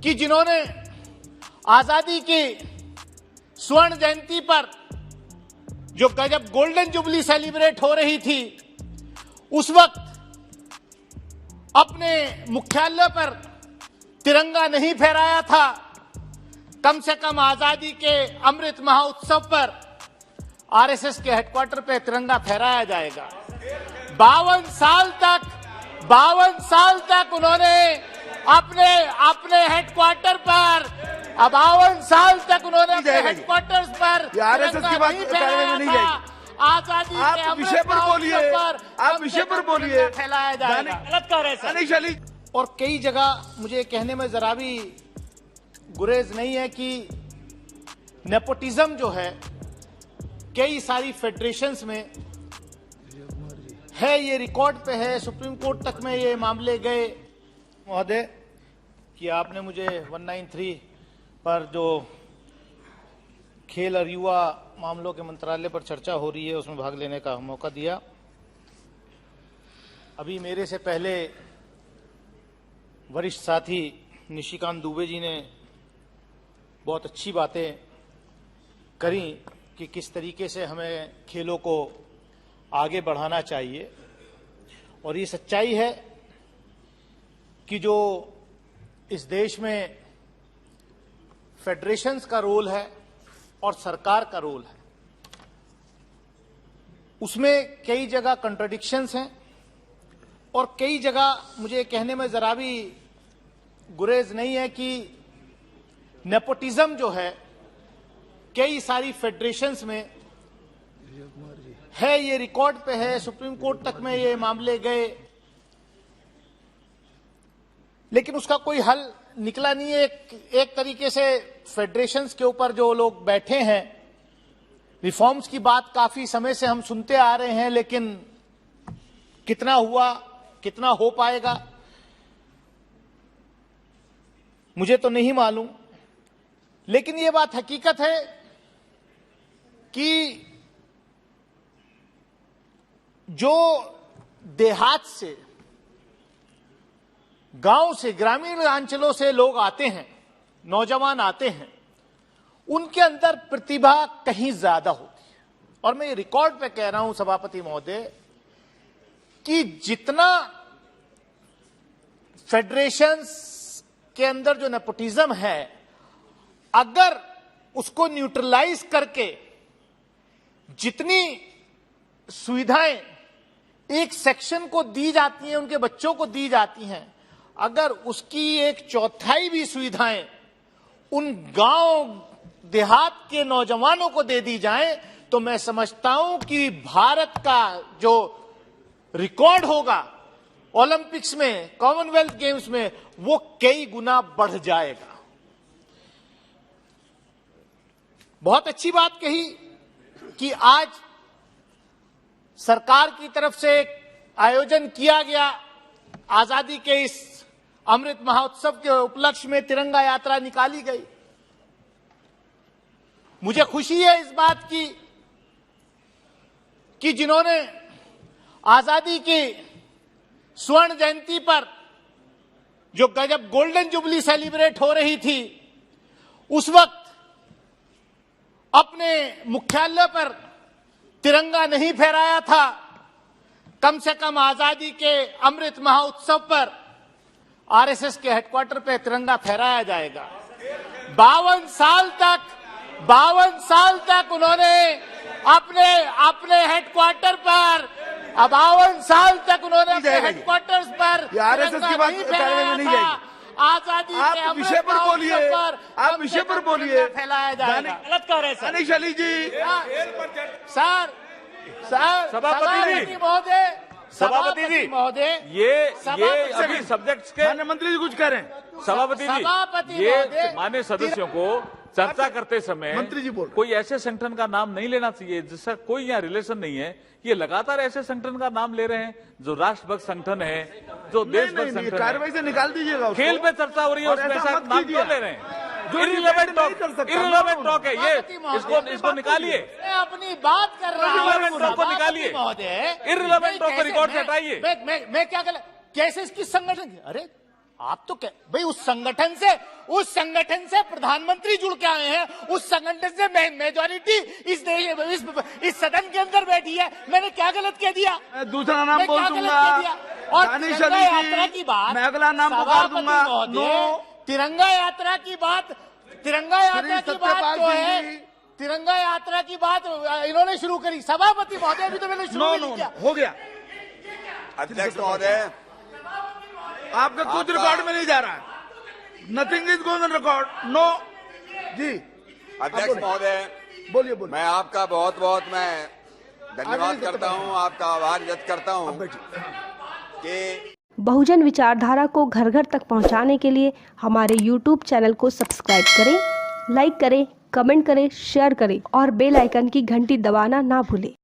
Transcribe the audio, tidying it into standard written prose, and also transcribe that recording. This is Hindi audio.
कि जिन्होंने आजादी की स्वर्ण जयंती पर जो गजब गोल्डन जुबली सेलिब्रेट हो रही थी, उस वक्त अपने मुख्यालय पर तिरंगा नहीं फहराया था। कम से कम आजादी के अमृत महोत्सव पर आरएसएस के हेडक्वार्टर पे तिरंगा फहराया जाएगा। 52 साल तक उन्होंने अपने हेडक्वार्टर पर 52 साल तक उन्होंने अपने हेडक्वार्टर्स पर आरएसएस की बात नहीं फहराया था। आजादी के आप विषय पर बोलिए, आप विषय पर बोलिए। फैलाया जाएगा। गलत कह रहे हैं सर। और कई जगह मुझे कहने में जरा भी गुरेज नहीं है कि नेपोटिज्म जो है कई सारी फेडरेशंस में है, ये रिकॉर्ड पे है, सुप्रीम कोर्ट तक में ये मामले गए। महोदय कि आपने मुझे 193 पर जो खेल और युवा मामलों के मंत्रालय पर चर्चा हो रही है उसमें भाग लेने का मौका दिया। अभी मेरे से पहले वरिष्ठ साथी निशिकांत दुबे जी ने बहुत अच्छी बातें करी कि किस तरीके से हमें खेलों को आगे बढ़ाना चाहिए। और ये सच्चाई है कि जो इस देश में फेडरेशंस का रोल है और सरकार का रोल है, उसमें कई जगह कंट्राडिक्शंस हैं और कई जगह मुझे कहने में जरा भी गुरेज नहीं है कि नेपोटिज्म जो है कई सारी फेडरेशंस में है, ये रिकॉर्ड पे है, सुप्रीम कोर्ट तक में ये मामले गए, लेकिन उसका कोई हल निकला नहीं है। एक तरीके से फेडरेशंस के ऊपर जो लोग बैठे हैं, रिफॉर्म्स की बात काफी समय से हम सुनते आ रहे हैं, लेकिन कितना हुआ, कितना हो पाएगा मुझे तो नहीं मालूम। लेकिन ये बात हकीकत है कि जो देहात से, गांव से, ग्रामीण अंचलों से लोग आते हैं, नौजवान आते हैं, उनके अंदर प्रतिभा कहीं ज्यादा होती है। और मैं ये रिकॉर्ड पे कह रहा हूं सभापति महोदय कि जितना फेडरेशंस के अंदर जो नेपोटिज्म है, अगर उसको न्यूट्रलाइज करके जितनी सुविधाएं एक सेक्शन को दी जाती हैं, उनके बच्चों को दी जाती हैं, अगर उसकी 1/4 भी सुविधाएं उन गांव देहात के नौजवानों को दे दी जाए, तो मैं समझता हूं कि भारत का जो रिकॉर्ड होगा ओलंपिक्स में, कॉमनवेल्थ गेम्स में, वो कई गुना बढ़ जाएगा। बहुत अच्छी बात कही कि आज सरकार की तरफ से एक आयोजन किया गया, आजादी के इस अमृत महोत्सव के उपलक्ष्य में तिरंगा यात्रा निकाली गई। मुझे खुशी है इस बात की कि जिन्होंने आजादी की स्वर्ण जयंती पर जो गजब गोल्डन जुबली सेलिब्रेट हो रही थी, उस वक्त अपने मुख्यालय पर तिरंगा नहीं फहराया था। कम से कम आजादी के अमृत महोत्सव पर आरएसएस के हेडक्वार्टर पे तिरंगा फहराया जाएगा। 52 साल तक उन्होंने अपने हेडक्वार्टर पर 52 साल तक उन्होंने अपने हेडक्वार्टर्स पर आरएसएस की बात नहीं फहराया था। आजादी के आप विषय पर बोलिए, आप विषय पर बोलिए। फैलाया जाएगा। गलत कह रहे हैं सर। अली जी सर सभापति महोदय ये अभी सब्जेक्ट्स के माननीय मंत्री जी कुछ कह रहे हैं। सभापति जी, ये माननीय सदस्यों को चर्चा करते समय मंत्री जी बोल, कोई ऐसे संगठन का नाम नहीं लेना चाहिए जिसका कोई यहाँ रिलेशन नहीं है। ये लगातार ऐसे संगठन का नाम ले रहे हैं जो राष्ट्रभक्त संगठन है, जो देशभक्त संगठन है। कार्रवाई से निकाल दीजिएगा। खेल पे चर्चा हो रही है, उसमें ऐसा नाम क्यों ले रहे हैं? इररिलेवेंट टॉक है ये, इसको निकालिए। अपनी बात कर रहा हूं, इररिलेवेंट टॉक को निकालिए, इररिलेवेंट टॉक को रिकॉर्ड से हटाइए। मैं क्या कर, कैसे इसकी संगठन, अरे आप तो क्या भाई, उस संगठन से प्रधानमंत्री जुड़ के आए हैं, उस संगठन से मेजॉरिटी इस देश इस सदन के अंदर बैठी है। मैंने क्या गलत कह दिया? मैं दूसरा नाम मैं बोल क्या दूंगा। गलत कह दिया? और दानिश तिरंगा अली जी, यात्रा की बात, मैं अगला नाम पुकार दूंगा। सभापति नो। महोदय, तिरंगा यात्रा की बात सत्यपाल जो सिंह है, जी। तिरंगा यात्रा की बात इन्होंने शुरू करी, सभापति महोदय भी तो मैंने शुरू नो भी नो नहीं किया। हो गया। अध्यक्ष महोदय, आपका कुछ आपका- रिकॉर्ड में नहीं जा रहा है। Nothing is going on record. No जी अध्यक्ष बोलिए। महोदय, बोलिए बोलिए। मैं आपका बहुत बहुत मैं धन्यवाद आगे करता हूं, आपका आभार व्यक्त करता हूं बैठिए। कि बहुजन विचारधारा को घर घर तक पहुंचाने के लिए हमारे YouTube चैनल को सब्सक्राइब करें, लाइक करें, कमेंट करें, शेयर करें और बेल आइकन की घंटी दबाना ना भूलें।